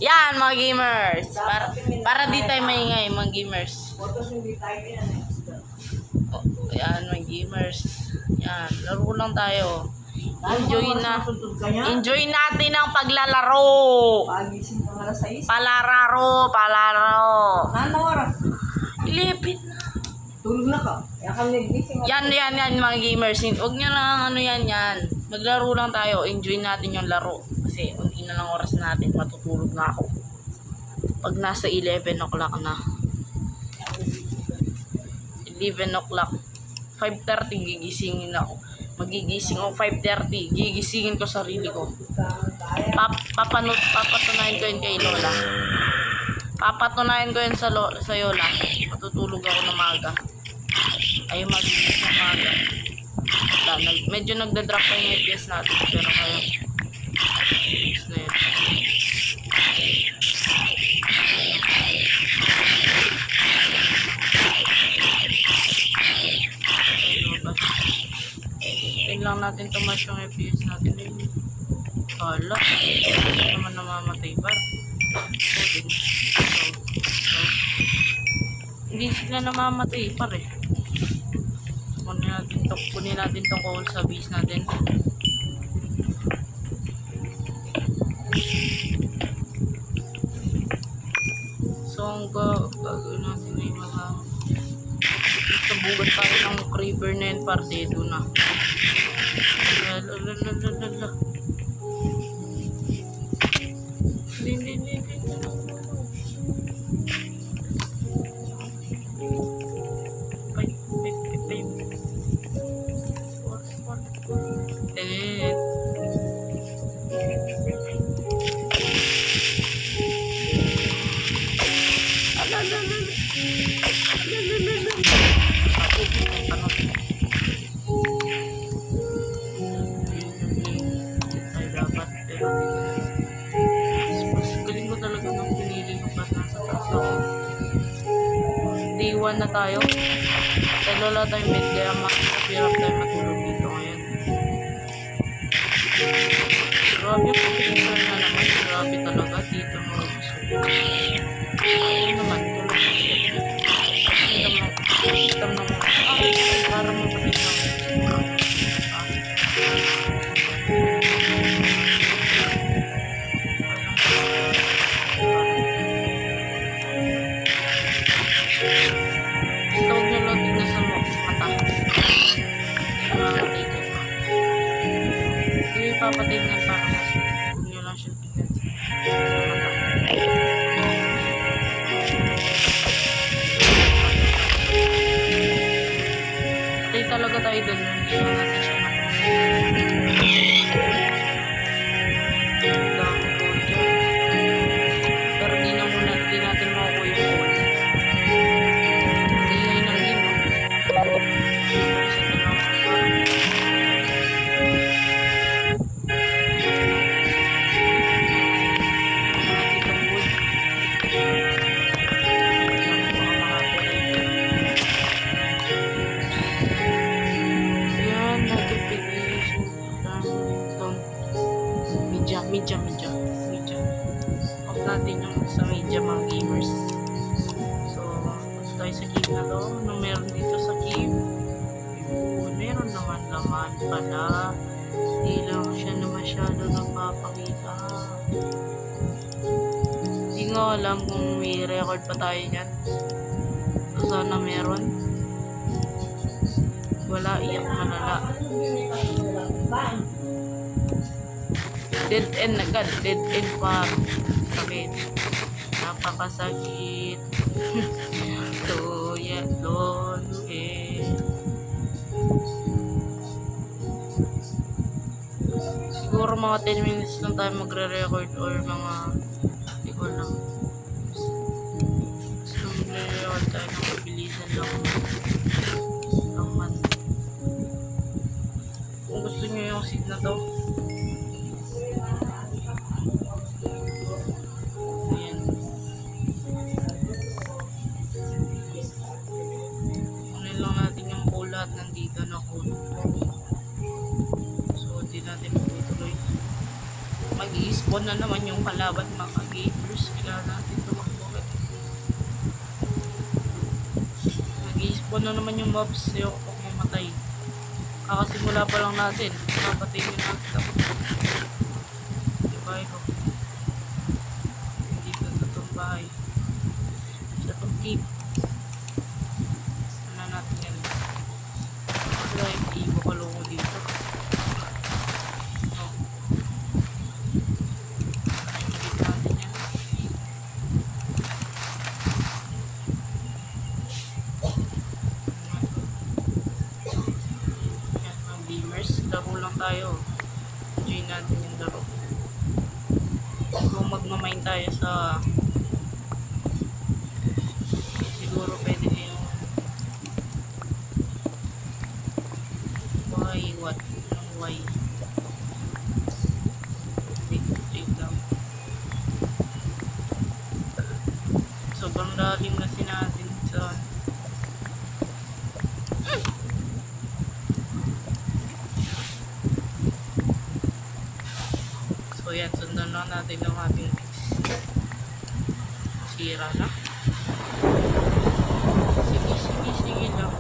Yan, mga gamers. Para di tayo maingay, mga gamers. Oh, yan, mga gamers. Yan, laro lang tayo. Enjoy natin ang paglalaro. Palaro. Ilipit na. Tulog na ka. Yan, mga gamers. Huwag nyo lang, yan. Maglaro lang tayo. Enjoy natin yung laro. Kasi, unti na lang oras natin. Matutulog na ako. Pag nasa 11 o'clock na. 11 o'clock. 5:30, gigisingin ako. Magigising ako 5:30. Gigisingin ko sarili ko. Papatunayan ko yun kay Lola. Papatunayan ko yun sa Lola. Matutulog ako ng maga. Ayaw magigising ng maga. Medyo nagda-drop pa yung FPS natin. Pero kaya na yun. Lang natin tumas yung FPS natin eh. Hala, hindi naman namamatay ba? Hindi sila namamatay pa rin. Kunin natin tong coal sa base natin. So ang gagawin natin ay mga sabugan tayo ng creeper na yun, partido na. Day 1 na tayo. Kaya lola tayong bed, kaya mahirap tayo matulog dito ngayon. Grabe yung pagkakita na naman. Grabe talaga dito mga gusto. Ayun naman, tulog na siya. Hitam na mga. Para mapatid na. Tawag nyo lang tignan sa mata. Hindi ipapatid niyan para mas huwag nyo lang siya tignan sa mata. Patay talaga tayo dun. Hindi lang natin siya dami ko dyan. Pero di natin makukuha yung coal. Media. Off natin yung sa media, mga gamers. So, punta tayo sa cave na to. Anong meron dito sa cave? Meron naman laman pala. Hindi lang siya na masyado nagpapakita. Hindi nga alam kung may record pa tayo niyan. So, sana meron. Wala, iyak malala. Dead end agad. Dead end pa. Sakit. Napakasakit. Tuyat lolo eh. Siguro mga 10 minutes lang tayo magre-record or mga hindi ko lang. So magre-record tayo ng mabilisan lang. Kung gusto nyo yung seed na to, nandito na ako. So, hindi natin magtutuloy. Mag-i-spawn na naman yung kalaban, mga gamers. Takbo na naman yung mobs. Yung huwag mamatay. Kakasimula pa lang natin. Papatayin nyo natin ako. Yung bahay ko. Hindi ko ito itong bahay. Sa itong keep. Ano natin yan. Wala yung ibo kalungo dito. Oh. Dito natin yan. Yan mga gamers. Laro lang tayo. Enjoy natin yung laro. Kung magmamain tayo sa siguro pwede yung why what ng why big lang sobrang lalim kasi natin sa so yan sundan lang natin yung ating sira na sige lang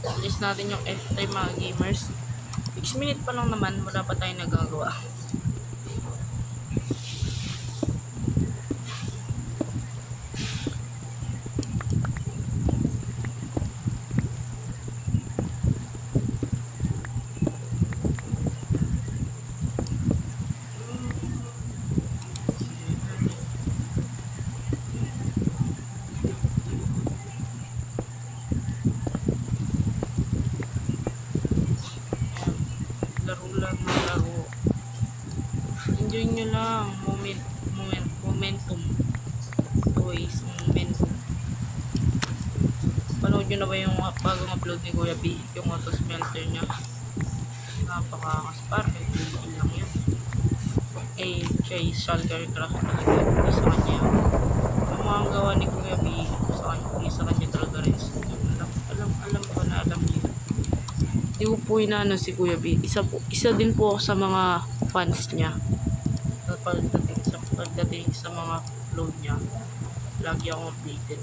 alis natin yung F-time mga gamers 6 minutes pa lang naman wala pa tayong nagagawa laro lang mga laro enjoy nyo lang momentum toys momentum panood nyo na ba yung bagong upload ni Kuya B yung auto smelter nya napakaspark hindi lang yun Chase Shulker Craft talaga isa kanya yung mga gawa ni Kuya B isa kanya talaga rin alam ko na alam niyo di ko po inaano si Kuya B isa din po ako sa mga fans niya pagdating sa mga upload niya lagi akong updated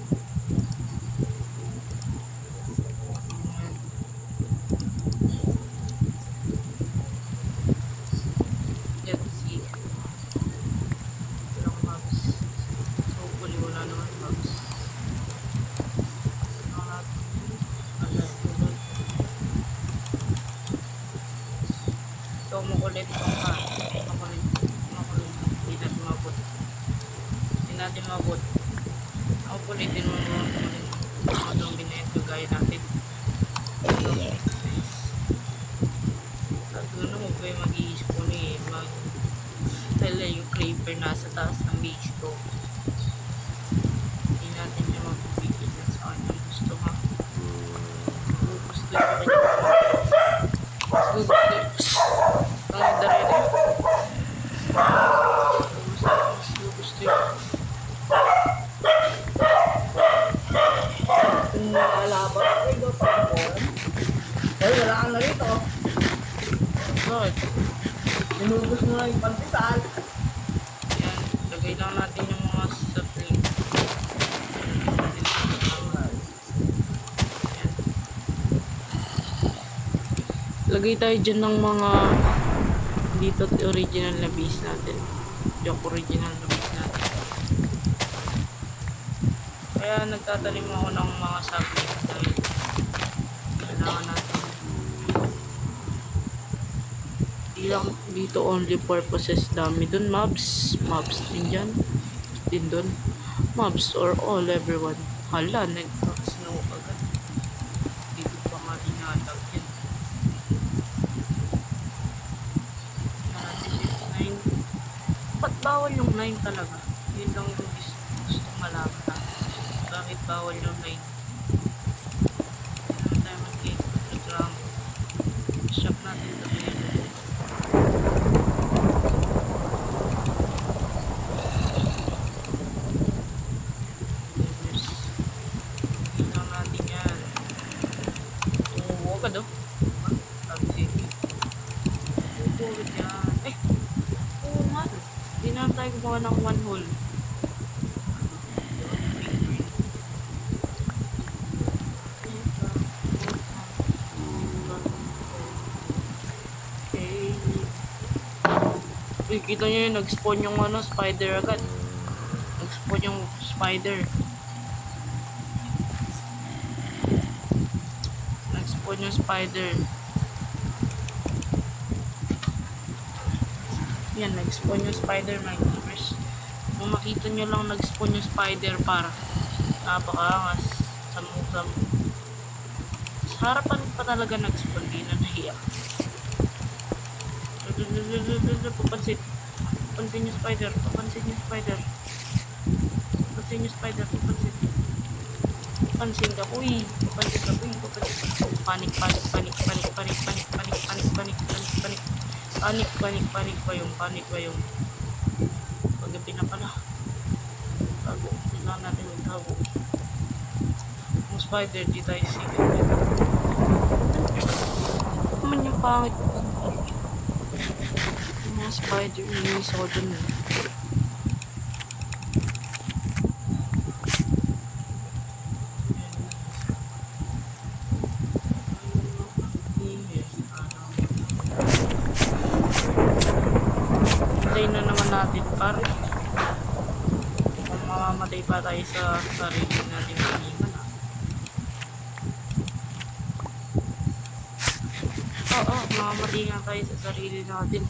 let's see walang maps so hopefully wala naman maps so makulit hindi natin mabot ako kulitin mo mga zombie na ito gaya natin at gano'n mo ba yung mag-i-spawn yung creeper nasa taas ng base ko hindi natin yung mapipigil na sa kanyang gusto ha gusto yung kanyang ang darere gusto yung kung nalaban ay go pa ako ay wala kang narito bakit? Minubos mo lang yung pantisan yan, lagay lang natin yung mga supply lagay tayo dyan ng mga dito original na base natin yung original na base natin kaya nagtatanim ako ng mga supply dahil kailangan natin di lang dito only purposes dami dun mobs din dyan din dun mobs or all everyone hala nag-snow agad dito pa nga inalag yan ba't bawal yung 9 talaga yun lang yung gusto malaman natin bakit bawal yung 9 ano tayo mag-reklamo shop natin ito agad oh. Oo nga. Hindi na tayo gumawa ng one hole. Kita nyo yun, nag-spawn yung ano, spider agad. Nag-spawn yung spider. Nag-spawn yung spider. Yan, nag-spawn yung spider, mga gamers. Kung makita nyo lang nag-spawn yung spider para napakaangas. Samu-samu. Sa harapan pa talaga nag-spawn, di na nahiya. Papansin. Papansin yung spider. Papansin yung spider. Papansin yung spider. Papansin. Papansin ka. Uy. Papansin ka. Uy. Papansin ka. Panik. Panik. Panik. Panik. Panik. Panik. Panik. Panik. Panik. Panik. Panik. Panik. Panik. Panik pa yung. Panik pa yung. Paggabi na pala. Tago. Kailangan natin yung tago. Yung spider. Di tayo sige. Naman yung pangit. Mga spider, inis ako dun. Hintayin na naman natin, pare. Kung mamamatay pa tayo sa sarili natin kaniman, ha. Oo, mamamatay nga tayo sa sarili natin.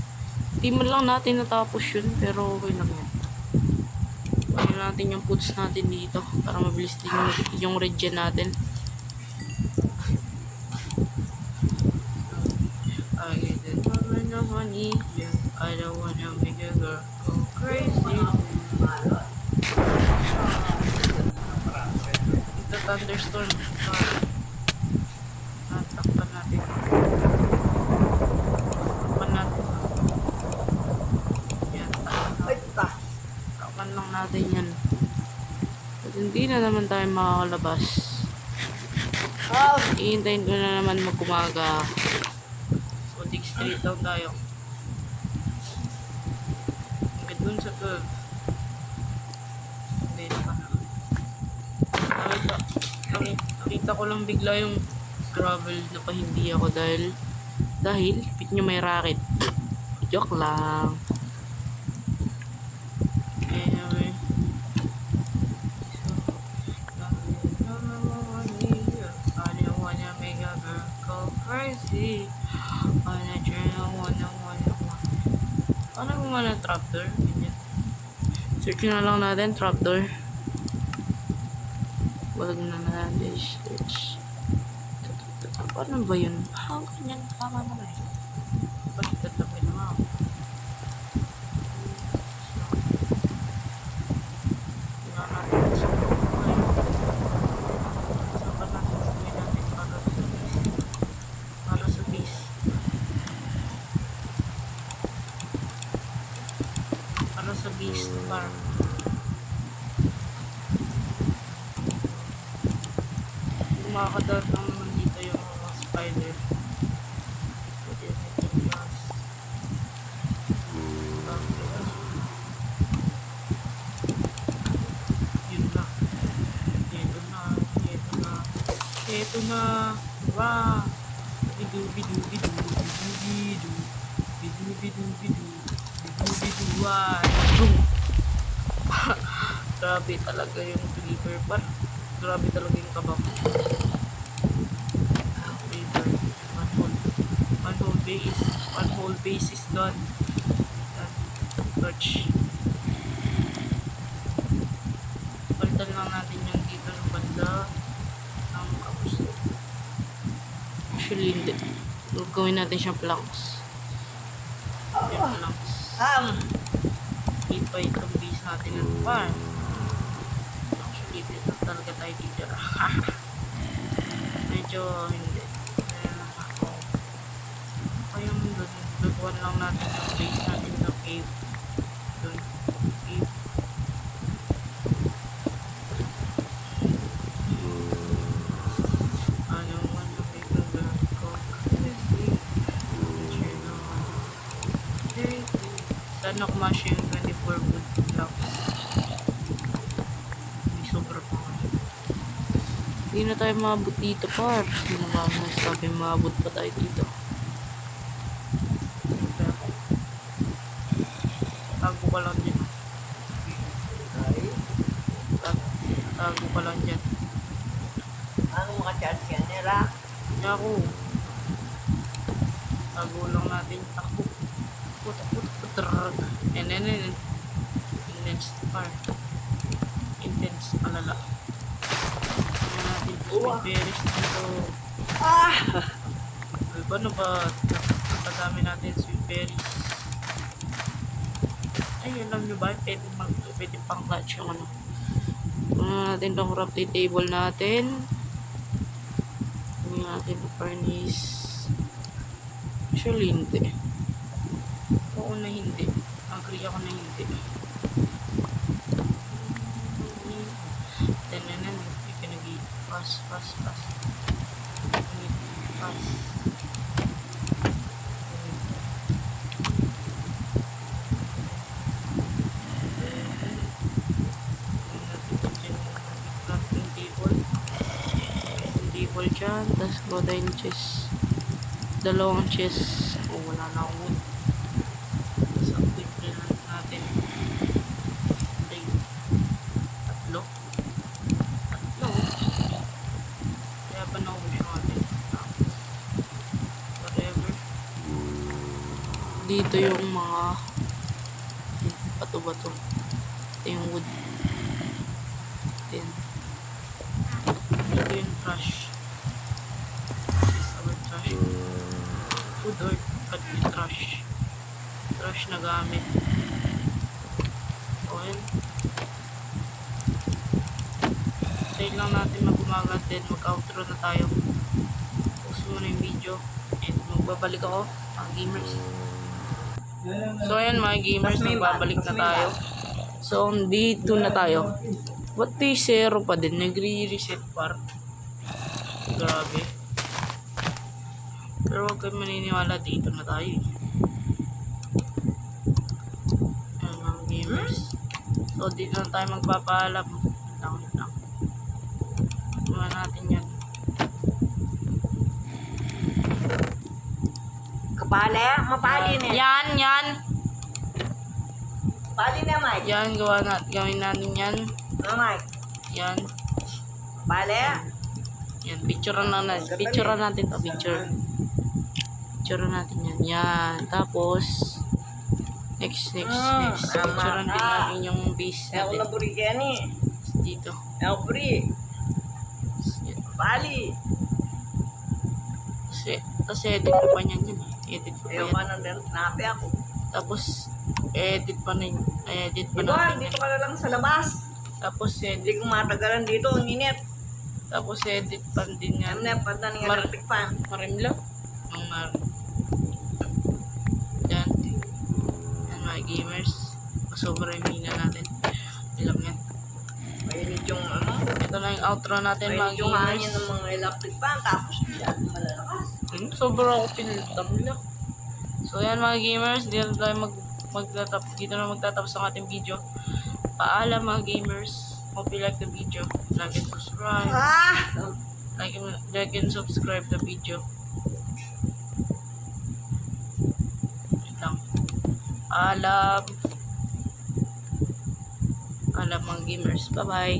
Di man lang natin natapos yun, pero okay lang yan. Pagyan natin yung foods natin dito para mabilis din yung regen natin. I didn't want no honey, yeah. I don't wanna make a girl go crazy. Ito thunderstorm. Natakpan natin. Takpan lang natin yan. At hindi na naman tayo makakalabas. Iintayin ko na naman mag-umaga. So, dig straight down tayo. Hanggang dun sa 12. Hindi pa na. Nakita ko lang bigla yung gravel na pahindi ako dahil pit nyo may racket. Joke lang. Anyway. I don't wanna make a girl go crazy. Wanna turn on wanna. Paano gumawa ng trapdoor? Search na lang natin, trapdoor. Walag na natin, search. Paano ba yun? Ganyan, tama naman eh. Bakit tatapin naman ako? Tingnan natin sa buhay. Saan natin gawin natin para sa base. Para sa base na farm. Makakadot lang naman dito yung mga spider. Yun na. Ito na. Wow. Bidu. Grabe talaga yung creeper bar. Grabe talaga yung kabak. One whole base is done. Torch. Palitan lang natin yung dito ng banda ng kapusto. Actually hindi. Gawin natin siyang planks. Yung planks. Ipa itong base natin ng farm. Actually dito talaga tayo dito. Medyo hindi. Yung doon lang natin yung base natin sa cave. Doon. Cave. Ano man yung ito doon ko. Sana kumasya yung 24 wood blocks. May sobra pa nga. Hindi na tayo maabot dito par. Hindi na sabi maabot pa tayo dito. ka lang dyan. Ay, Tago ka lang dyan. ano maka-charge yan nila? Ako. Tago lang natin. Takbo. Intense fire. Intense palala. Tingnan natin po Uwa. may berries dito. Ah! Ano ba? Napakadami natin sweet berries. Ay, alam nyo ba? Pwede pang clutch yung ano. Natin itong crafting table natin. Hindi natin yung furnace. Actually, hindi. Oo na hindi. Agree ako na hindi. Tananan. You can be fast. Fast. Table dyan, tapos go tayo chest. Dalawang chest. Wala na akong wood. Tapos upgrade na natin. Tatlo. Kaya ba naubos yung atin? Whatever. Dito yung mga bato-bato. Ito yung wood. Dito yung trash. Our trash. Food or trash. Trash na gamit. So, yun. Sa'yo lang natin mag-umaga din. Mag-outro na tayo. Pause muna yung video. And magbabalik ako, mga gamers. So, ayan mga gamers. Magbabalik na tayo. So, dito na tayo. Ba't di zero pa din? Nagre-reset par. Grabe. Pero huwag kayo maniniwala, dito na tayo. Ayan mga gamers. So dito na tayo magpapaalam. Lang. Tuwa natin yan. Kapali? Mapali na. Yan. Pali na, Mike. Yan, gawin natin yan. Ano, Mike? Yan. Pali? Yan, picturean natin to. Picturean natin yan. Yan. Tapos, next. tama Picturean din ka. natin yung base Ako natin. na buri kaya ni. Dito. Ako buri. Yan. Pali. Kasi edit ko pa niyan yan. Edit ko pa Ayaw yan. ka nang napi ako. Tapos, edit pa natin Diba, yan. dito ka na lang sa labas. Tapos, Hindi ko matagalan dito, ang init. edit pa din yan. Ano na, pata ng Mar- electric fan. Marimla. Yan. Yan mga gamers. Sobra yung hina natin. Ilang yan. Mainit yung ano. Ito na yung outro natin mga Mainit yung hangin gamers. ng mga electric fan. Tapos yan, malalakas. Sobra ako pinilitan nila. So yan mga gamers. Dito tayo magtatapos ang ating video. Paalam mga gamers. Hope you like the video. Like and subscribe. Like and subscribe the video. Wait lang. Alam mga gamers. Bye bye.